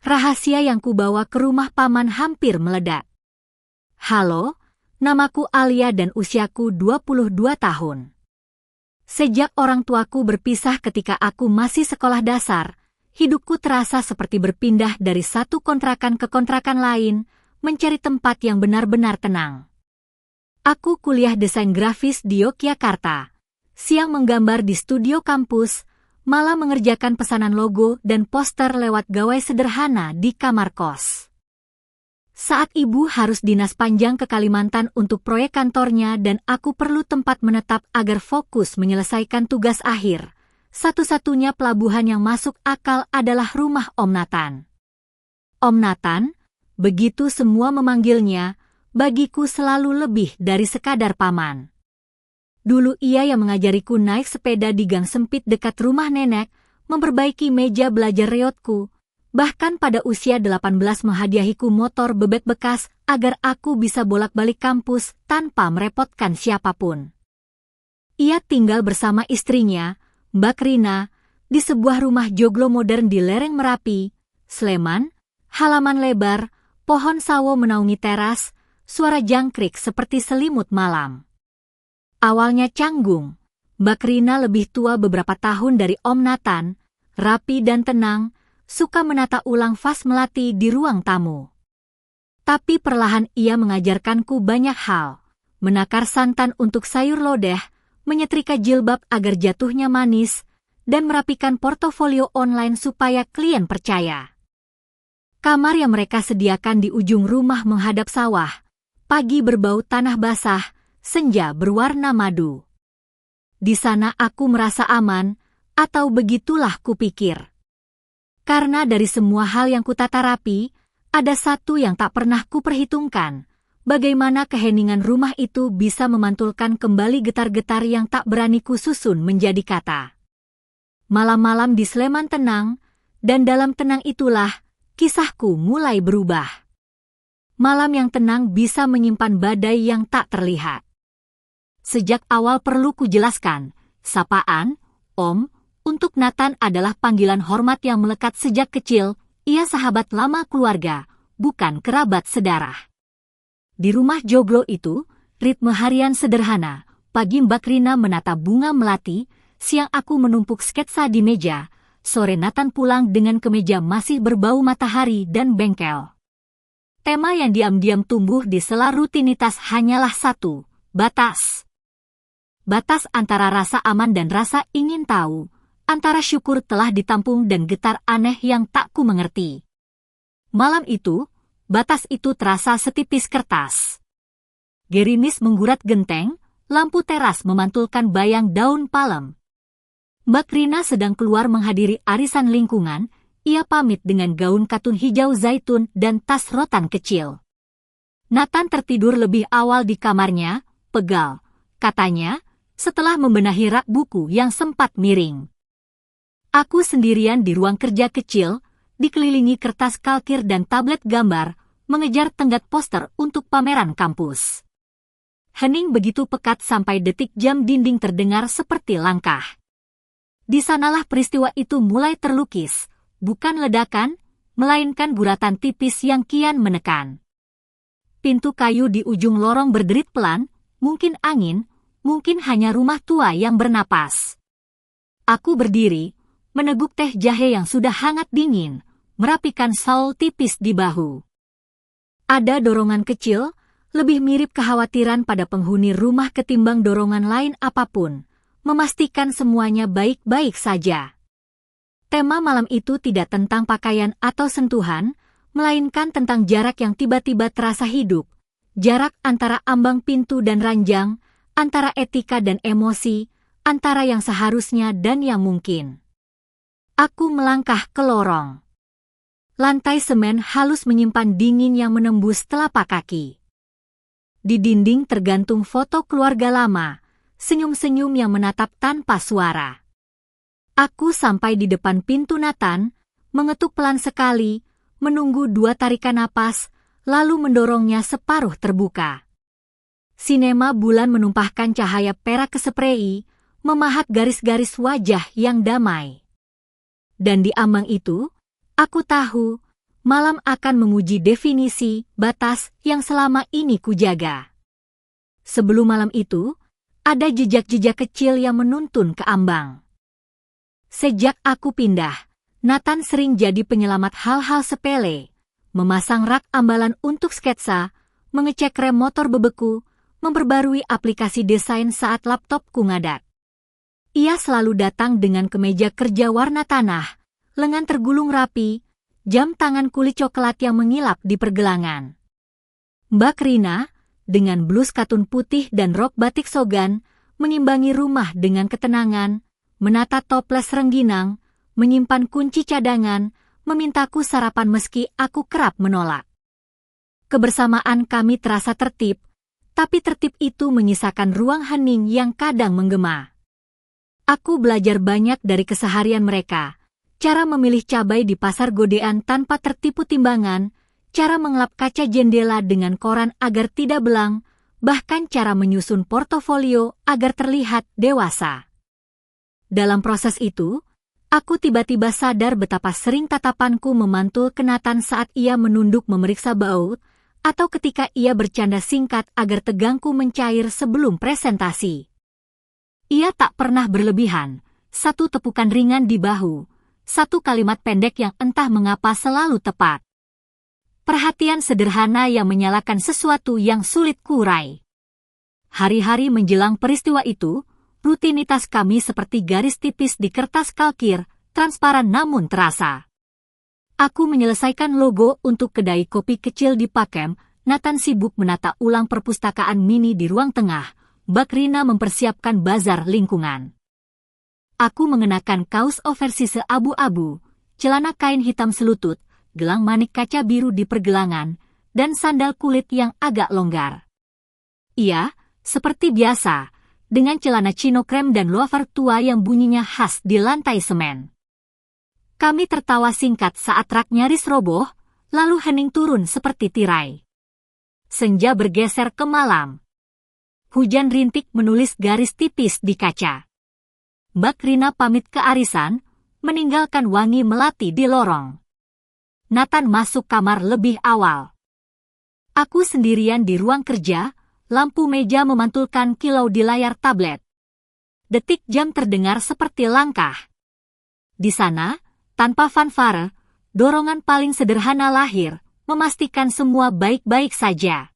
Rahasia yang kubawa ke rumah paman hampir meledak. Halo, namaku Alia dan usiaku 22 tahun. Sejak orang tuaku berpisah ketika aku masih sekolah dasar, hidupku terasa seperti berpindah dari satu kontrakan ke kontrakan lain, mencari tempat yang benar-benar tenang. Aku kuliah desain grafis di Yogyakarta. Siang menggambar di studio kampus, malah mengerjakan pesanan logo dan poster lewat gawai sederhana di kamar kos. Saat ibu harus dinas panjang ke Kalimantan untuk proyek kantornya dan aku perlu tempat menetap agar fokus menyelesaikan tugas akhir, satu-satunya pelabuhan yang masuk akal adalah rumah Om Nathan. Om Nathan, begitu semua memanggilnya, bagiku selalu lebih dari sekadar paman. Dulu ia yang mengajariku naik sepeda di gang sempit dekat rumah nenek, memperbaiki meja belajar reotku, bahkan pada usia 18 menghadiahiku motor bebek bekas agar aku bisa bolak-balik kampus tanpa merepotkan siapapun. Ia tinggal bersama istrinya, Mbak Rina, di sebuah rumah joglo modern di lereng Merapi, Sleman, halaman lebar, pohon sawo menaungi teras, suara jangkrik seperti selimut malam. Awalnya canggung, Mbak Rina lebih tua beberapa tahun dari Om Nathan, rapi dan tenang, suka menata ulang vas melati di ruang tamu. Tapi perlahan ia mengajarkanku banyak hal, menakar santan untuk sayur lodeh, menyetrika jilbab agar jatuhnya manis, dan merapikan portofolio online supaya klien percaya. Kamar yang mereka sediakan di ujung rumah menghadap sawah, pagi berbau tanah basah, senja berwarna madu. Di sana aku merasa aman, atau begitulah kupikir. Karena dari semua hal yang kutata rapi, ada satu yang tak pernah kuperhitungkan, bagaimana keheningan rumah itu bisa memantulkan kembali getar-getar yang tak berani kususun menjadi kata. Malam-malam di Sleman tenang, dan dalam tenang itulah, kisahku mulai berubah. Malam yang tenang bisa menyimpan badai yang tak terlihat. Sejak awal perlu kujelaskan, sapaan, Om, untuk Nathan adalah panggilan hormat yang melekat sejak kecil, ia sahabat lama keluarga, bukan kerabat sedarah. Di rumah joglo itu, ritme harian sederhana, pagi Mbak Rina menata bunga melati, siang aku menumpuk sketsa di meja, sore Nathan pulang dengan kemeja masih berbau matahari dan bengkel. Tema yang diam-diam tumbuh di sela rutinitas hanyalah satu, batas. Batas antara rasa aman dan rasa ingin tahu, antara syukur telah ditampung dan getar aneh yang tak ku mengerti. Malam itu, batas itu terasa setipis kertas. Gerimis menggurat genteng, lampu teras memantulkan bayang daun palem. Mbak Rina sedang keluar menghadiri arisan lingkungan, ia pamit dengan gaun katun hijau zaitun dan tas rotan kecil. Nathan tertidur lebih awal di kamarnya, pegal, katanya, setelah membenahi rak buku yang sempat miring. Aku sendirian di ruang kerja kecil, dikelilingi kertas kalkir dan tablet gambar, mengejar tenggat poster untuk pameran kampus. Hening begitu pekat sampai detik jam dinding terdengar seperti langkah. Di sanalah peristiwa itu mulai terlukis, bukan ledakan, melainkan guratan tipis yang kian menekan. Pintu kayu di ujung lorong berderit pelan, mungkin angin, mungkin hanya rumah tua yang bernapas. Aku berdiri, meneguk teh jahe yang sudah hangat dingin, merapikan shawl tipis di bahu. Ada dorongan kecil, lebih mirip kekhawatiran pada penghuni rumah ketimbang dorongan lain apapun, memastikan semuanya baik-baik saja. Tema malam itu tidak tentang pakaian atau sentuhan, melainkan tentang jarak yang tiba-tiba terasa hidup, jarak antara ambang pintu dan ranjang, antara etika dan emosi, antara yang seharusnya dan yang mungkin. Aku melangkah ke lorong. Lantai semen halus menyimpan dingin yang menembus telapak kaki. Di dinding tergantung foto keluarga lama, senyum-senyum yang menatap tanpa suara. Aku sampai di depan pintu Nathan, mengetuk pelan sekali, menunggu 2 tarikan napas, lalu mendorongnya separuh terbuka. Sinema bulan menumpahkan cahaya perak ke sprei, memahat garis-garis wajah yang damai. Dan di ambang itu, aku tahu, malam akan menguji definisi, batas yang selama ini kujaga. Sebelum malam itu, ada jejak-jejak kecil yang menuntun ke ambang. Sejak aku pindah, Nathan sering jadi penyelamat hal-hal sepele, memasang rak ambalan untuk sketsa, mengecek rem motor bebeku, memperbarui aplikasi desain saat laptopku ngadat. Ia selalu datang dengan kemeja kerja warna tanah, lengan tergulung rapi, jam tangan kulit coklat yang mengilap di pergelangan. Mbak Rina, dengan blus katun putih dan rok batik sogan, mengimbangi rumah dengan ketenangan, menata toples rengginang, menyimpan kunci cadangan, memintaku sarapan meski aku kerap menolak. Kebersamaan kami terasa tertib, tapi tertib itu menyisakan ruang hening yang kadang menggema. Aku belajar banyak dari keseharian mereka, cara memilih cabai di pasar godean tanpa tertipu timbangan, cara mengelap kaca jendela dengan koran agar tidak belang, bahkan cara menyusun portofolio agar terlihat dewasa. Dalam proses itu, aku tiba-tiba sadar betapa sering tatapanku memantul ke Nathan saat ia menunduk memeriksa baut, atau ketika ia bercanda singkat agar tegangku mencair sebelum presentasi. Ia tak pernah berlebihan, satu tepukan ringan di bahu, satu kalimat pendek yang entah mengapa selalu tepat. Perhatian sederhana yang menyalakan sesuatu yang sulit kurai. Hari-hari menjelang peristiwa itu, rutinitas kami seperti garis tipis di kertas kalkir, transparan namun terasa. Aku menyelesaikan logo untuk kedai kopi kecil di Pakem, Nathan sibuk menata ulang perpustakaan mini di ruang tengah, Mbak Rina mempersiapkan bazar lingkungan. Aku mengenakan kaos oversize abu-abu, celana kain hitam selutut, gelang manik kaca biru di pergelangan, dan sandal kulit yang agak longgar. Ia, seperti biasa, dengan celana chino krem dan loafer tua yang bunyinya khas di lantai semen. Kami tertawa singkat saat rak nyaris roboh, lalu hening turun seperti tirai. Senja bergeser ke malam. Hujan rintik menulis garis tipis di kaca. Mbak Rina pamit ke arisan, meninggalkan wangi melati di lorong. Nathan masuk kamar lebih awal. Aku sendirian di ruang kerja, lampu meja memantulkan kilau di layar tablet. Detik jam terdengar seperti langkah. Di sana, tanpa fanfare, dorongan paling sederhana lahir, memastikan semua baik-baik saja.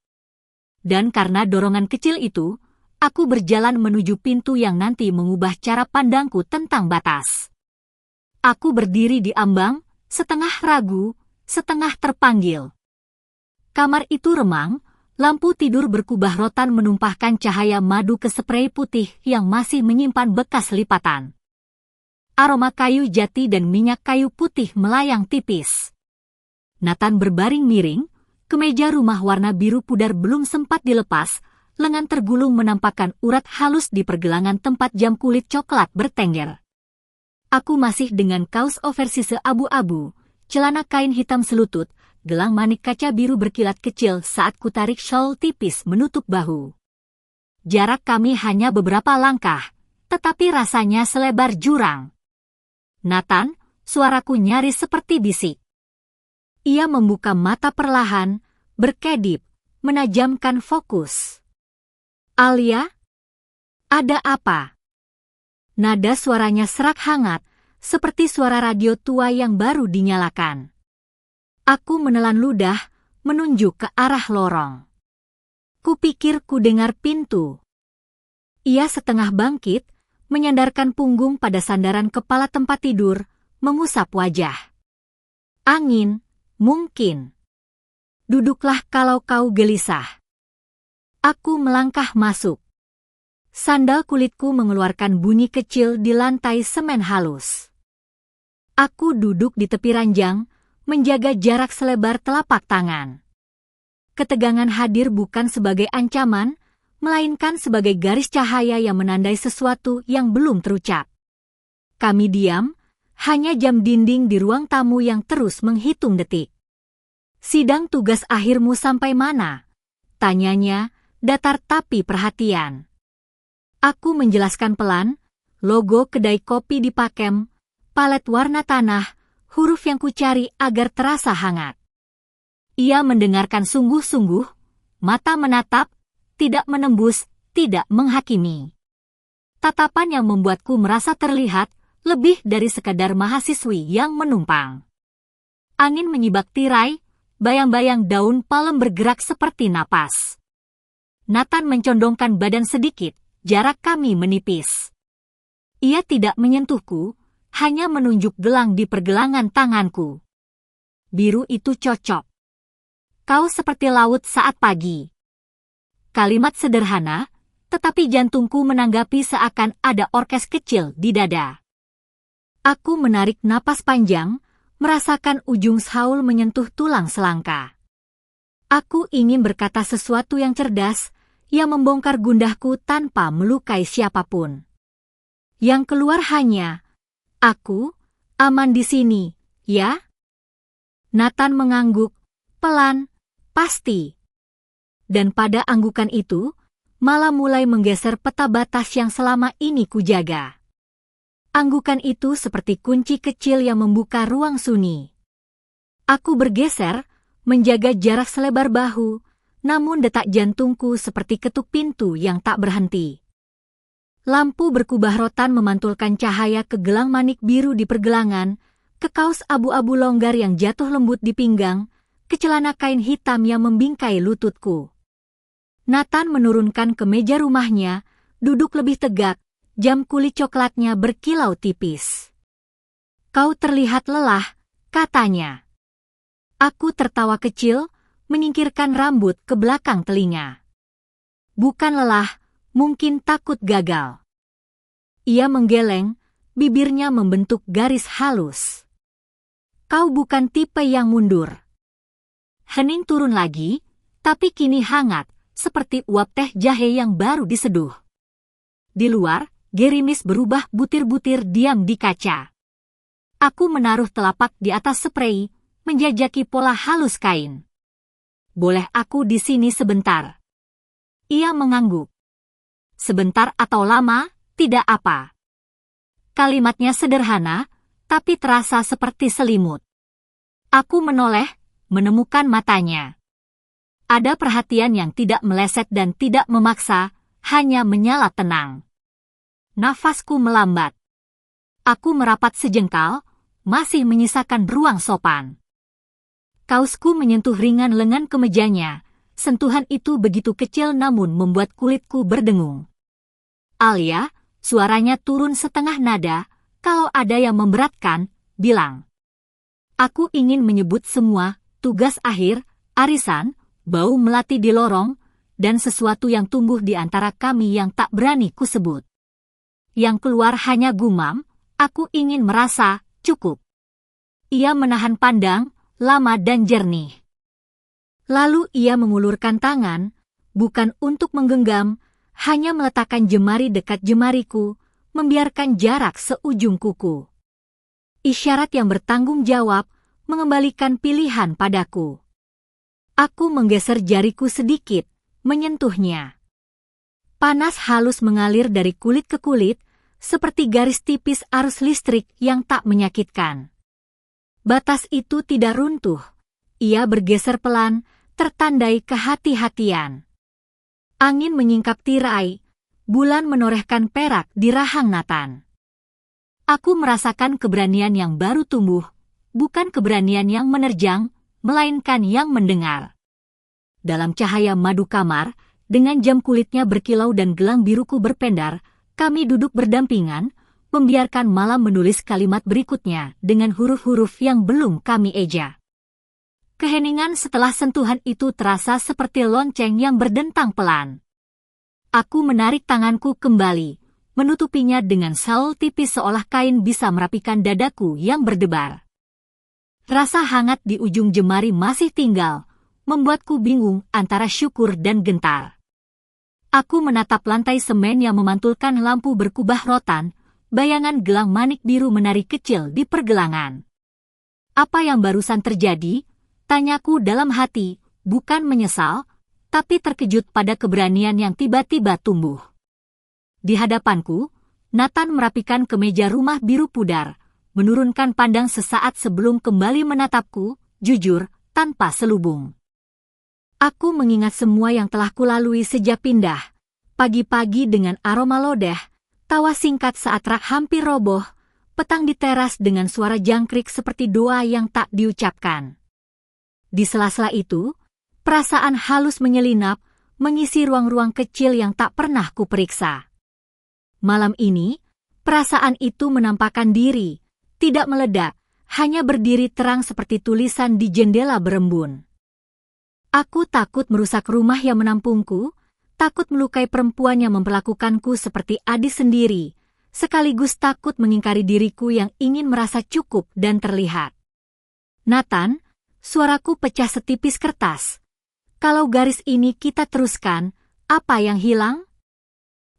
Dan karena dorongan kecil itu, aku berjalan menuju pintu yang nanti mengubah cara pandangku tentang batas. Aku berdiri di ambang, setengah ragu, setengah terpanggil. Kamar itu remang, lampu tidur berkubah rotan menumpahkan cahaya madu ke sprei putih yang masih menyimpan bekas lipatan. Aroma kayu jati dan minyak kayu putih melayang tipis. Nathan berbaring miring, kemeja rumah warna biru pudar belum sempat dilepas, lengan tergulung menampakkan urat halus di pergelangan tempat jam kulit coklat bertengger. Aku masih dengan kaos oversize abu-abu, celana kain hitam selutut, gelang manik kaca biru berkilat kecil saat kutarik shawl tipis menutup bahu. Jarak kami hanya beberapa langkah, tetapi rasanya selebar jurang. Nathan, suaraku nyaris seperti bisik. Ia membuka mata perlahan, berkedip, menajamkan fokus. Alia? Ada apa? Nada suaranya serak hangat, seperti suara radio tua yang baru dinyalakan. Aku menelan ludah, menunjuk ke arah lorong. Kupikir ku dengar pintu. Ia setengah bangkit, menyandarkan punggung pada sandaran kepala tempat tidur, mengusap wajah. Angin, mungkin. Duduklah kalau kau gelisah. Aku melangkah masuk. Sandal kulitku mengeluarkan bunyi kecil di lantai semen halus. Aku duduk di tepi ranjang, menjaga jarak selebar telapak tangan. Ketegangan hadir bukan sebagai ancaman, melainkan sebagai garis cahaya yang menandai sesuatu yang belum terucap. Kami diam, hanya jam dinding di ruang tamu yang terus menghitung detik. Sidang tugas akhirmu sampai mana? Tanyanya, datar tapi perhatian. Aku menjelaskan pelan, logo kedai kopi di Pakem, palet warna tanah, huruf yang kucari agar terasa hangat. Ia mendengarkan sungguh-sungguh, mata menatap, tidak menembus, tidak menghakimi. Tatapan yang membuatku merasa terlihat lebih dari sekadar mahasiswi yang menumpang. Angin menyibak tirai, bayang-bayang daun palem bergerak seperti napas. Nathan mencondongkan badan sedikit, jarak kami menipis. Ia tidak menyentuhku, hanya menunjuk gelang di pergelangan tanganku. Biru itu cocok. Kau seperti laut saat pagi. Kalimat sederhana, tetapi jantungku menanggapi seakan ada orkes kecil di dada. Aku menarik napas panjang, merasakan ujung Saul menyentuh tulang selangka. Aku ingin berkata sesuatu yang cerdas, yang membongkar gundahku tanpa melukai siapapun. Yang keluar hanya, aku aman di sini, ya? Nathan mengangguk, pelan, pasti. Dan pada anggukan itu, malah mulai menggeser peta batas yang selama ini kujaga. Anggukan itu seperti kunci kecil yang membuka ruang sunyi. Aku bergeser, menjaga jarak selebar bahu, namun detak jantungku seperti ketuk pintu yang tak berhenti. Lampu berkubah rotan memantulkan cahaya ke gelang manik biru di pergelangan, ke kaos abu-abu longgar yang jatuh lembut di pinggang, ke celana kain hitam yang membingkai lututku. Nathan menurunkan ke meja rumahnya, duduk lebih tegak, jam kulit coklatnya berkilau tipis. Kau terlihat lelah, katanya. Aku tertawa kecil, menyingkirkan rambut ke belakang telinga. Bukan lelah, mungkin takut gagal. Ia menggeleng, bibirnya membentuk garis halus. Kau bukan tipe yang mundur. Hening turun lagi, tapi kini hangat, seperti uap teh jahe yang baru diseduh. Di luar, gerimis berubah butir-butir diam di kaca. Aku menaruh telapak di atas sprei, menjajaki pola halus kain. Boleh aku di sini sebentar? Ia mengangguk. Sebentar atau lama, tidak apa. Kalimatnya sederhana, tapi terasa seperti selimut. Aku menoleh, menemukan matanya. Ada perhatian yang tidak meleset dan tidak memaksa, hanya menyala tenang. Nafasku melambat. Aku merapat sejengkal, masih menyisakan ruang sopan. Kausku menyentuh ringan lengan kemejanya, sentuhan itu begitu kecil namun membuat kulitku berdengung. Alia, suaranya turun setengah nada, kalau ada yang memberatkan, bilang. Aku ingin menyebut semua, tugas akhir, arisan, bau melati di lorong, dan sesuatu yang tumbuh di antara kami yang tak berani kusebut. Yang keluar hanya gumam, aku ingin merasa cukup. Ia menahan pandang, lama dan jernih. Lalu ia mengulurkan tangan, bukan untuk menggenggam, hanya meletakkan jemari dekat jemariku, membiarkan jarak seujung kuku. Isyarat yang bertanggung jawab, mengembalikan pilihan padaku. Aku menggeser jariku sedikit, menyentuhnya. Panas halus mengalir dari kulit ke kulit, seperti garis tipis arus listrik yang tak menyakitkan. Batas itu tidak runtuh. Ia bergeser pelan, tertandai kehati-hatian. Angin menyingkap tirai, bulan menorehkan perak di rahang Nathan. Aku merasakan keberanian yang baru tumbuh, bukan keberanian yang menerjang, melainkan yang mendengar. Dalam cahaya madu kamar, dengan jam kulitnya berkilau dan gelang biruku berpendar, kami duduk berdampingan, membiarkan malam menulis kalimat berikutnya dengan huruf-huruf yang belum kami eja. Keheningan setelah sentuhan itu terasa seperti lonceng yang berdentang pelan. Aku menarik tanganku kembali, menutupinya dengan saul tipis seolah kain bisa merapikan dadaku yang berdebar. Rasa hangat di ujung jemari masih tinggal, membuatku bingung antara syukur dan gentar. Aku menatap lantai semen yang memantulkan lampu berkubah rotan, bayangan gelang manik biru menari kecil di pergelangan. Apa yang barusan terjadi? Tanyaku dalam hati, bukan menyesal, tapi terkejut pada keberanian yang tiba-tiba tumbuh. Di hadapanku, Nathan merapikan kemeja rumah biru pudar, menurunkan pandang sesaat sebelum kembali menatapku, jujur, tanpa selubung. Aku mengingat semua yang telah kulalui sejak pindah. Pagi-pagi dengan aroma lodeh, tawa singkat saat rak hampir roboh, petang di teras dengan suara jangkrik seperti doa yang tak diucapkan. Di sela-sela itu, perasaan halus menyelinap, mengisi ruang-ruang kecil yang tak pernah kuperiksa. Malam ini, perasaan itu menampakkan diri, tidak meledak, hanya berdiri terang seperti tulisan di jendela berembun. Aku takut merusak rumah yang menampungku, takut melukai perempuan yang memperlakukanku seperti adik sendiri, sekaligus takut mengingkari diriku yang ingin merasa cukup dan terlihat. Nathan, suaraku pecah setipis kertas. Kalau garis ini kita teruskan, apa yang hilang?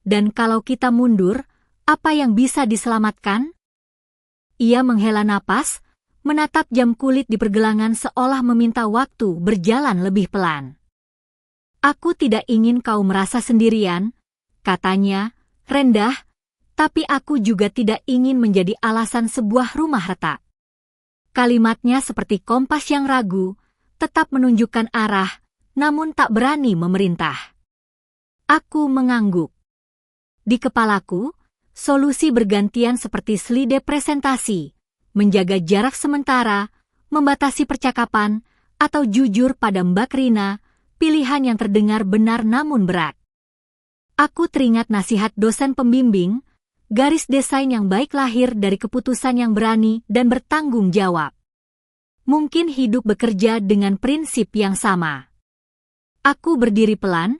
Dan kalau kita mundur, apa yang bisa diselamatkan? Ia menghela napas, menatap jam kulit di pergelangan seolah meminta waktu berjalan lebih pelan. Aku tidak ingin kau merasa sendirian, katanya, rendah, tapi aku juga tidak ingin menjadi alasan sebuah rumah retak. Kalimatnya seperti kompas yang ragu, tetap menunjukkan arah, namun tak berani memerintah. Aku mengangguk. Di kepalaku, solusi bergantian seperti selide presentasi, menjaga jarak sementara, membatasi percakapan, atau jujur pada Mbak Rina, pilihan yang terdengar benar namun berat. Aku teringat nasihat dosen pembimbing, garis desain yang baik lahir dari keputusan yang berani dan bertanggung jawab. Mungkin hidup bekerja dengan prinsip yang sama. Aku berdiri pelan,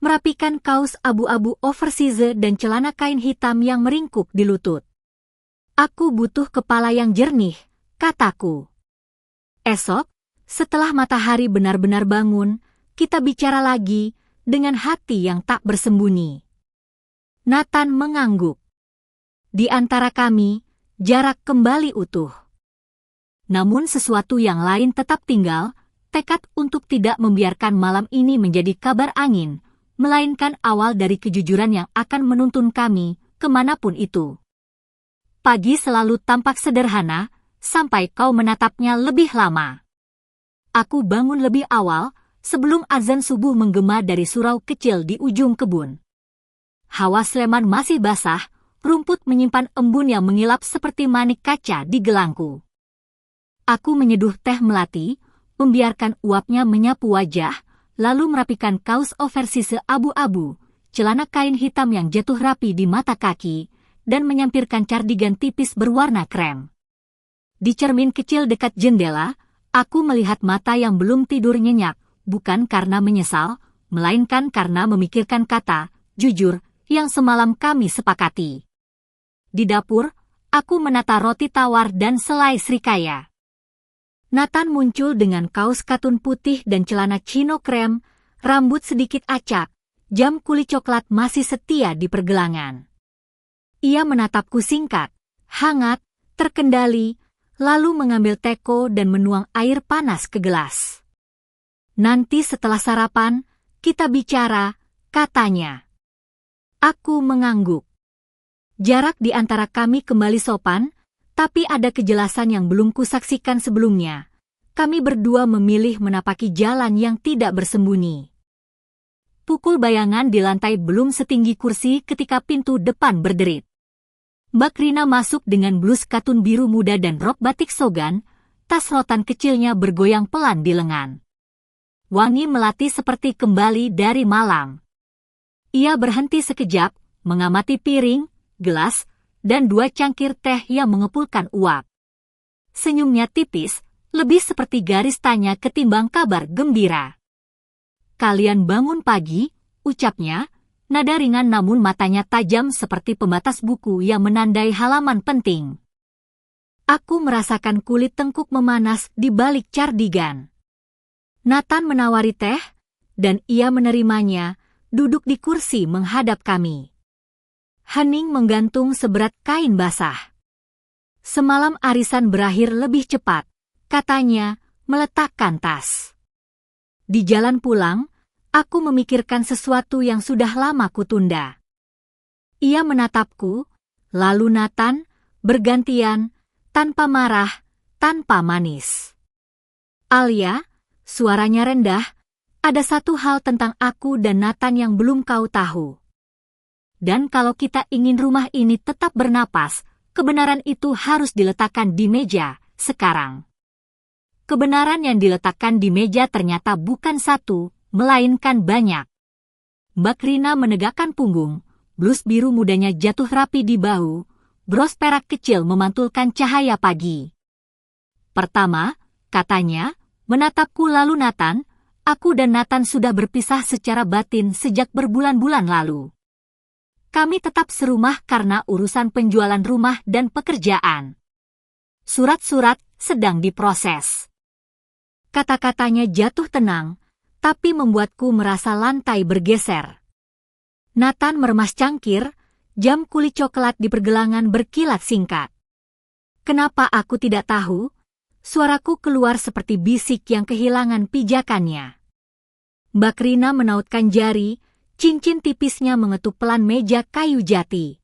merapikan kaos abu-abu oversize dan celana kain hitam yang meringkuk di lutut. Aku butuh kepala yang jernih, kataku. Esok, setelah matahari benar-benar bangun, kita bicara lagi dengan hati yang tak bersembunyi. Nathan mengangguk. Di antara kami, jarak kembali utuh. Namun sesuatu yang lain tetap tinggal, tekad untuk tidak membiarkan malam ini menjadi kabar angin, melainkan awal dari kejujuran yang akan menuntun kami kemanapun itu. Pagi selalu tampak sederhana, sampai kau menatapnya lebih lama. Aku bangun lebih awal, sebelum azan subuh menggema dari surau kecil di ujung kebun. Hawa Sleman masih basah, rumput menyimpan embun yang mengilap seperti manik kaca di gelangku. Aku menyeduh teh melati, membiarkan uapnya menyapu wajah, lalu merapikan kaos oversize abu-abu, celana kain hitam yang jatuh rapi di mata kaki, dan menyampirkan cardigan tipis berwarna krem. Di cermin kecil dekat jendela, aku melihat mata yang belum tidur nyenyak, bukan karena menyesal, melainkan karena memikirkan kata, jujur, yang semalam kami sepakati. Di dapur, aku menata roti tawar dan selai srikaya. Nathan muncul dengan kaos katun putih dan celana chino krem, rambut sedikit acak, jam kulit coklat masih setia di pergelangan. Ia menatapku singkat, hangat, terkendali, lalu mengambil teko dan menuang air panas ke gelas. Nanti setelah sarapan, kita bicara, katanya. Aku mengangguk. Jarak di antara kami kembali sopan, tapi ada kejelasan yang belum kusaksikan sebelumnya. Kami berdua memilih menapaki jalan yang tidak bersembunyi. Pukul bayangan di lantai belum setinggi kursi ketika pintu depan berderit. Mbak Rina masuk dengan blus katun biru muda dan rok batik sogan, tas rotan kecilnya bergoyang pelan di lengan. Wangi melati seperti kembali dari malam. Ia berhenti sekejap, mengamati piring, gelas, dan 2 cangkir teh yang mengepulkan uap. Senyumnya tipis, lebih seperti garis tanya ketimbang kabar gembira. Kalian bangun pagi, ucapnya, nada ringan namun matanya tajam seperti pembatas buku yang menandai halaman penting. Aku merasakan kulit tengkuk memanas di balik cardigan. Nathan menawari teh, dan ia menerimanya, duduk di kursi menghadap kami. Hening menggantung seberat kain basah. Semalam arisan berakhir lebih cepat, katanya, meletakkan tas. Di jalan pulang, aku memikirkan sesuatu yang sudah lama kutunda. Ia menatapku, lalu Nathan, bergantian, tanpa marah, tanpa manis. Alia, suaranya rendah, ada satu hal tentang aku dan Nathan yang belum kau tahu. Dan kalau kita ingin rumah ini tetap bernapas, kebenaran itu harus diletakkan di meja, sekarang. Kebenaran yang diletakkan di meja ternyata bukan satu, melainkan banyak. Mbak Rina menegakkan punggung, blus biru mudanya jatuh rapi di bahu, bros perak kecil memantulkan cahaya pagi. Pertama, katanya, menatapku lalu Nathan, aku dan Nathan sudah berpisah secara batin sejak berbulan-bulan lalu. Kami tetap serumah karena urusan penjualan rumah dan pekerjaan. Surat-surat sedang diproses. Kata-katanya jatuh tenang, tapi membuatku merasa lantai bergeser. Nathan meremas cangkir, jam kulit coklat di pergelangan berkilat singkat. Kenapa aku tidak tahu? Suaraku keluar seperti bisik yang kehilangan pijakannya. Mbak Rina menautkan jari, cincin tipisnya mengetuk pelan meja kayu jati.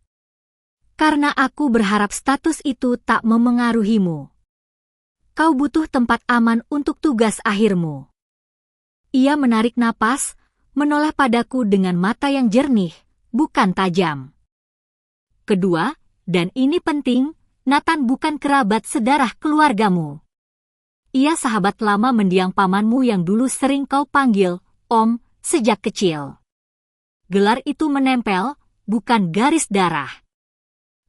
Karena aku berharap status itu tak memengaruhimu. Kau butuh tempat aman untuk tugas akhirmu. Ia menarik napas, menoleh padaku dengan mata yang jernih, bukan tajam. Kedua, dan ini penting, Nathan bukan kerabat sedarah keluargamu. Ia sahabat lama mendiang pamanmu yang dulu sering kau panggil, Om, sejak kecil. Gelar itu menempel, bukan garis darah.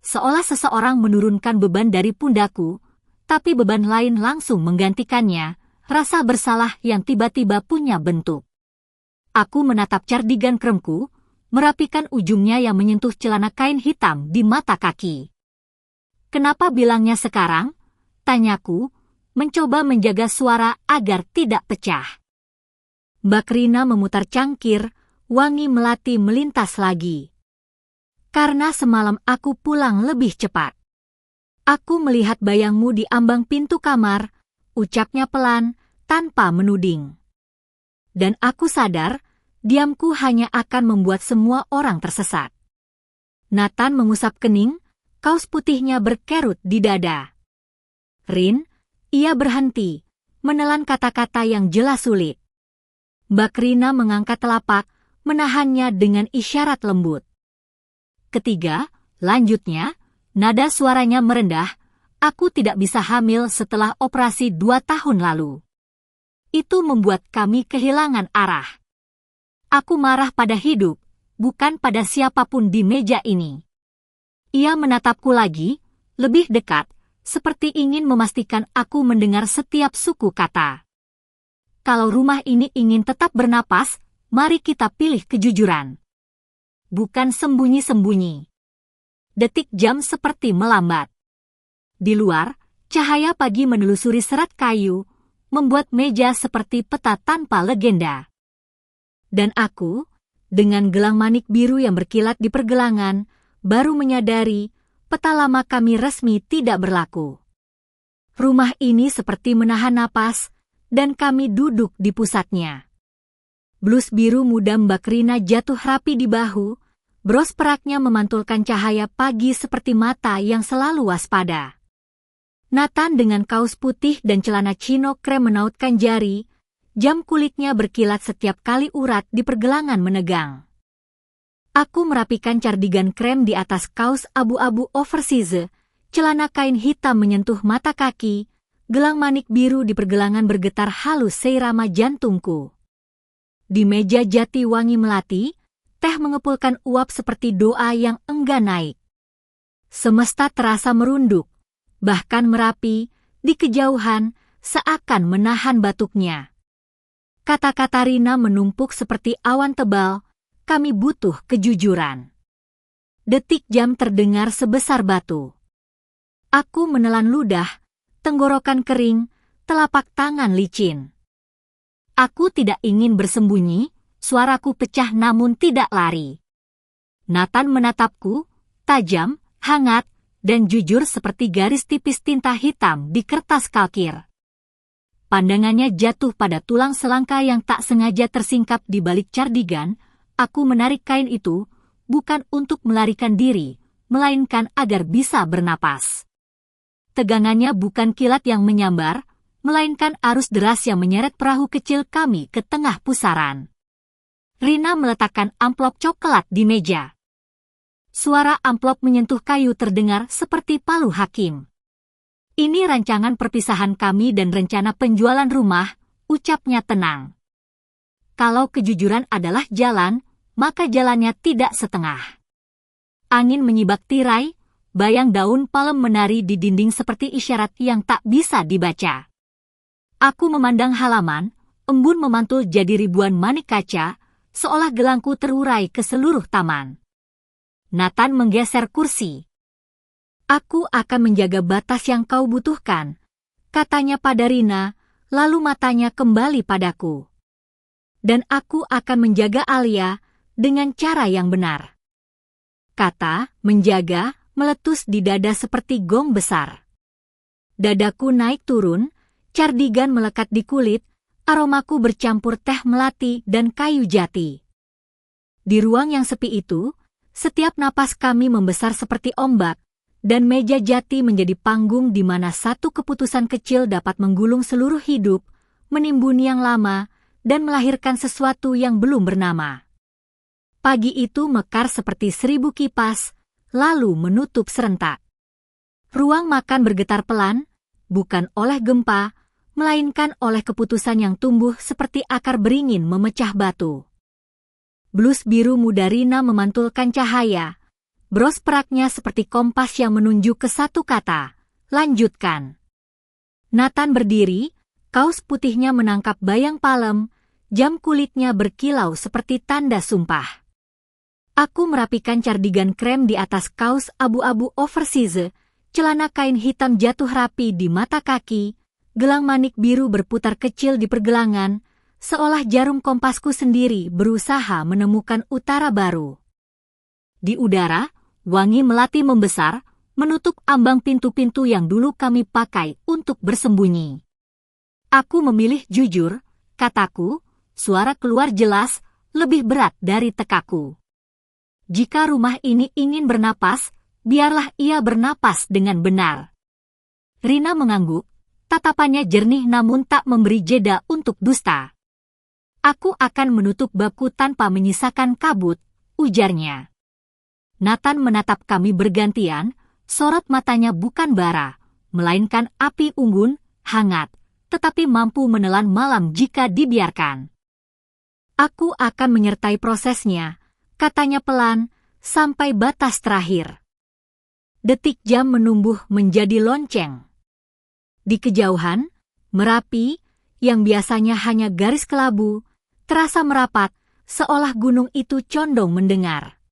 Seolah seseorang menurunkan beban dari pundaku, tapi beban lain langsung menggantikannya, rasa bersalah yang tiba-tiba punya bentuk. Aku menatap cardigan kremku, merapikan ujungnya yang menyentuh celana kain hitam di mata kaki. Kenapa bilangnya sekarang? Tanyaku, mencoba menjaga suara agar tidak pecah. Mbak Rina memutar cangkir, wangi melati melintas lagi. Karena semalam aku pulang lebih cepat. Aku melihat bayangmu di ambang pintu kamar, ucapnya pelan, tanpa menuding. Dan aku sadar, diamku hanya akan membuat semua orang tersesat. Nathan mengusap kening, kaus putihnya berkerut di dada. Rin, ia berhenti, menelan kata-kata yang jelas sulit. Mbak Rina mengangkat telapak, menahannya dengan isyarat lembut. Ketiga, lanjutnya, nada suaranya merendah, aku tidak bisa hamil setelah operasi 2 tahun lalu. Itu membuat kami kehilangan arah. Aku marah pada hidup, bukan pada siapapun di meja ini. Ia menatapku lagi, lebih dekat, seperti ingin memastikan aku mendengar setiap suku kata. Kalau rumah ini ingin tetap bernapas, mari kita pilih kejujuran. Bukan sembunyi-sembunyi. Detik jam seperti melambat. Di luar, cahaya pagi menelusuri serat kayu, membuat meja seperti peta tanpa legenda. Dan aku, dengan gelang manik biru yang berkilat di pergelangan, baru menyadari peta lama kami resmi tidak berlaku. Rumah ini seperti menahan napas, dan kami duduk di pusatnya. Blus biru muda Mbak Rina jatuh rapi di bahu, bros peraknya memantulkan cahaya pagi seperti mata yang selalu waspada. Nathan dengan kaus putih dan celana chino krem menautkan jari, jam kulitnya berkilat setiap kali urat di pergelangan menegang. Aku merapikan cardigan krem di atas kaus abu-abu oversize, celana kain hitam menyentuh mata kaki, gelang manik biru di pergelangan bergetar halus seirama jantungku. Di meja jati wangi melati, teh mengepulkan uap seperti doa yang enggan naik. Semesta terasa merunduk, bahkan merapi, di kejauhan, seakan menahan batuknya. Kata-kata Rina menumpuk seperti awan tebal, kami butuh kejujuran. Detik jam terdengar sebesar batu. Aku menelan ludah, tenggorokan kering, telapak tangan licin. Aku tidak ingin bersembunyi, suaraku pecah namun tidak lari. Nathan menatapku, tajam, hangat, dan jujur seperti garis tipis tinta hitam di kertas kalkir. Pandangannya jatuh pada tulang selangka yang tak sengaja tersingkap di balik cardigan. Aku menarik kain itu, bukan untuk melarikan diri, melainkan agar bisa bernapas. tegangannya bukan kilat yang menyambar, melainkan arus deras yang menyeret perahu kecil kami ke tengah pusaran. Rina meletakkan amplop coklat di meja. Suara amplop menyentuh kayu terdengar seperti palu hakim. Ini rancangan perpisahan kami dan rencana penjualan rumah, ucapnya tenang. Kalau kejujuran adalah jalan, maka jalannya tidak setengah. Angin menyibak tirai, bayang daun palem menari di dinding seperti isyarat yang tak bisa dibaca. Aku memandang halaman, embun memantul jadi ribuan manik kaca, seolah gelangku terurai ke seluruh taman. Nathan menggeser kursi. Aku akan menjaga batas yang kau butuhkan, katanya pada Rina, lalu matanya kembali padaku. Dan aku akan menjaga Alia dengan cara yang benar. Kata menjaga meletus di dada seperti gong besar. Dadaku naik turun, cardigan melekat di kulit, aromaku bercampur teh melati dan kayu jati. Di ruang yang sepi itu, setiap napas kami membesar seperti ombak, dan meja jati menjadi panggung di mana satu keputusan kecil dapat menggulung seluruh hidup, menimbun yang lama, dan melahirkan sesuatu yang belum bernama. Pagi itu mekar seperti 1000 kipas, lalu menutup serentak. Ruang makan bergetar pelan, bukan oleh gempa, melainkan oleh keputusan yang tumbuh seperti akar beringin memecah batu. Blus biru muda Rina memantulkan cahaya, bros peraknya seperti kompas yang menunjuk ke satu kata, lanjutkan. Nathan berdiri, kaos putihnya menangkap bayang palem, jam kulitnya berkilau seperti tanda sumpah. Aku merapikan cardigan krem di atas kaos abu-abu oversize, celana kain hitam jatuh rapi di mata kaki, gelang manik biru berputar kecil di pergelangan, seolah jarum kompasku sendiri berusaha menemukan utara baru. Di udara, wangi melati membesar, menutup ambang pintu-pintu yang dulu kami pakai untuk bersembunyi. Aku memilih jujur, kataku, suara keluar jelas, lebih berat dari tekaku. Jika rumah ini ingin bernapas, biarlah ia bernapas dengan benar. Rina mengangguk, tatapannya jernih namun tak memberi jeda untuk dusta. Aku akan menutup babku tanpa menyisakan kabut, ujarnya. Nathan menatap kami bergantian, sorot matanya bukan bara, melainkan api unggun, hangat, tetapi mampu menelan malam jika dibiarkan. Aku akan menyertai prosesnya, katanya pelan, sampai batas terakhir. Detik jam menumbuh menjadi lonceng. Di kejauhan, Merapi, yang biasanya hanya garis kelabu, terasa merapat, seolah gunung itu condong mendengar.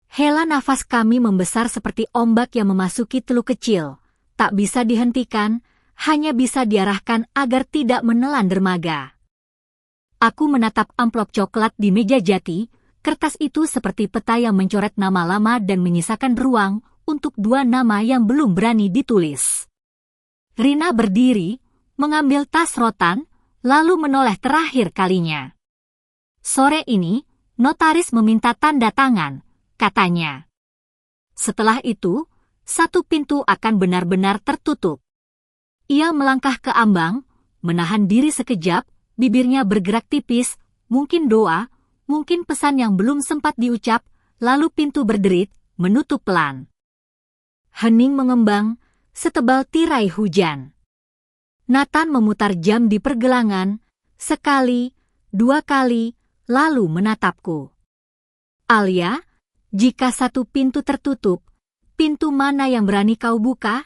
Hela nafas kami membesar seperti ombak yang memasuki teluk kecil, tak bisa dihentikan, hanya bisa diarahkan agar tidak menelan dermaga. Aku menatap amplop coklat di meja jati, kertas itu seperti peta yang mencoret nama lama dan menyisakan ruang untuk 2 nama yang belum berani ditulis. Rina berdiri, mengambil tas rotan, lalu menoleh terakhir kalinya. Sore ini, notaris meminta tanda tangan, katanya. Setelah itu, satu pintu akan benar-benar tertutup. Ia melangkah ke ambang, menahan diri sekejap, bibirnya bergerak tipis, mungkin doa, mungkin pesan yang belum sempat diucap, lalu pintu berderit, menutup pelan. Hening mengembang, setebal tirai hujan. Nathan memutar jam di pergelangan, sekali, 2 kali, lalu menatapku. Alia, jika satu pintu tertutup, pintu mana yang berani kau buka?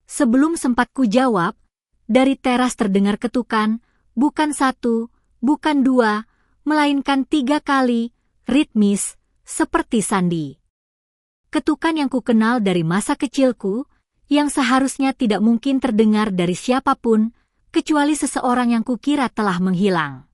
Sebelum sempat ku jawab, dari teras terdengar ketukan, bukan 1, bukan 2, melainkan 3 kali, ritmis, seperti sandi. Ketukan yang ku kenal dari masa kecilku, yang seharusnya tidak mungkin terdengar dari siapapun, kecuali seseorang yang kukira telah menghilang.